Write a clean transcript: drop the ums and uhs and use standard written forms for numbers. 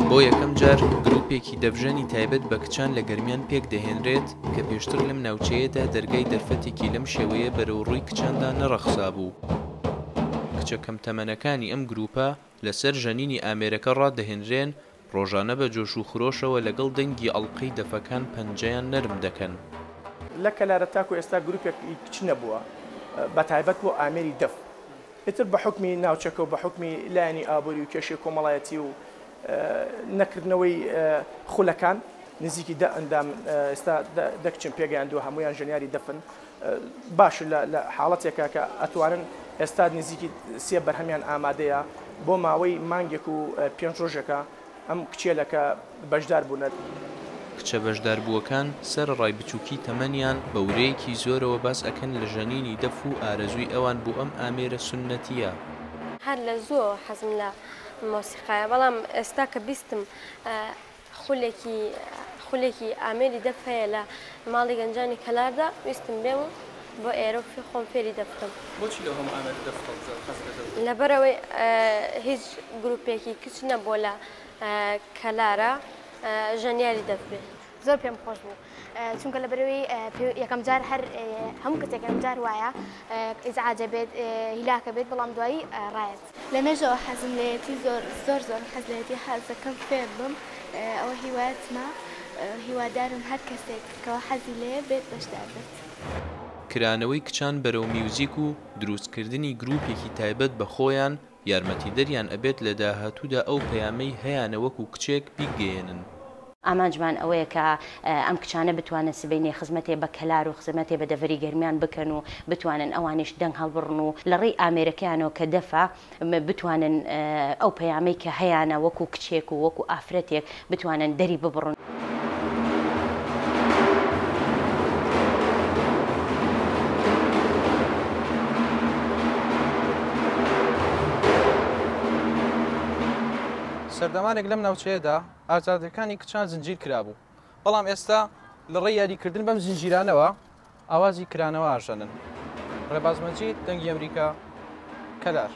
بۆ یەکەم جار گروپێکی دەڤژەنی تایبەت بە کچان لە گەرمیان پێک دەهێنرێت کە پێشتر لەم ناوچەیەدا دەرگای دەرفەتێکی لەم شێوەیە بەرەو ڕووی کچاندا نەڕەخسا بوو. کچە کەم تەمەنەکانی ئەم گروپە لەسەر ژەنینی ئامێرەکە ڕادەهێنرێن، ڕۆژانە بە جۆش و خرۆشەوە لەگەڵ دەنگی ئەڵقەی دەفەکان پەنجەیان نەرم دەکەن. لە کەلارە تاکو ئێستا گروپێکی کچ نەبووە بە تایبەت بۆ ئامێری دەف. ئیتر بە حکمی ناوچەکە و بە حکمی لایەنی ئابووری و کێشەی کۆمەڵایەتی و نەکردنەوەی خولەکان نزیکی دە ئەندام ئێستا دەکچن پێگەیاندووە هەمویان ژەنیاری دەفن. باش لە حاڵەتێکە کە ئەتوانن ئێستا نزیکی سێ بەرهەمیان ئامادەیە بۆ ماوەی مانگێک و 5 ڕۆژەکە ئەم کچێلەکە بەشدار بوون. کچە بەشداربووەکان سەرڕای بچووکی تەمەنیان بە ورەیەکی زۆرەوە باس ئەکەن لە ژەنینی دەف و ئارەزووی ئەوان بۆ ئەم ئامێرە سونەتیە. هەر لە زۆر حەزم لە مۆسیقایە، بەڵام ئێستا کە بیستم خولێکی ئامێری دەف هەیە لە ماڵی گەنجانی کەلاردا، ویستم بێم بۆ ئێرە فی خۆم فێری دەفتم. بۆچی لە هەموو ئامێر دەف لەبەرەوەی هیچ گروپێکی کچ نەبووە لە کەلارە ژەنیاری دەفرێت. زۆر پێم خۆش بوو چونکە لەبەرەوەی یەکەم جار هەر هەموو کەسێک یەکەم جار وایە ئیزعاجە بێت هیلاکە بێت، بەڵام دوایی ڕایەت. لە مێژەوە حەزم لێتی زۆر حەز لێتی حەزەکەم فێر بم، ئەوە هیوایەتمە، هیوادارم هەر کەسێک کەەوە حەزی لێ بێت بەشدار بێت. کرانەوەی کچان بەرەو میوزیک و دروستکردنی گروپێکی تایبەت بە خۆیان یارمەتیدەریان ئەبێت لە داهاتوودا ئەو پەیامەی هەیەە وەکو کچێک بیگەێنن. ئامانجمان ئەوەیە کە ئەم کچانە بتوانن سبەینێ خزمەتێ بە کەلار و خزمەتێ بە دەڤەری گەرمیان بکەن و بتوانن ئەوانش دەنگ هەڵبڕن و لە ڕێی ئامێرەکەیانەوە کە دەفا بتوانن ئەو پەیامەی کە هەیەە وەکو کچێک و وەکو ئافرەتێک بتوانن دەری ببڕن. سەردەمانێک لەم ناوچەیەدا ئازادەکانی کچان زنجیر کرابوو، بەڵام ئێستا لە ڕێی یاریکردن بەم زنجیرانەوە ئاوازی کرانەوە ئاژەنن. ڕێباز مەجید، دەنگی ئەمریکا، کەلار.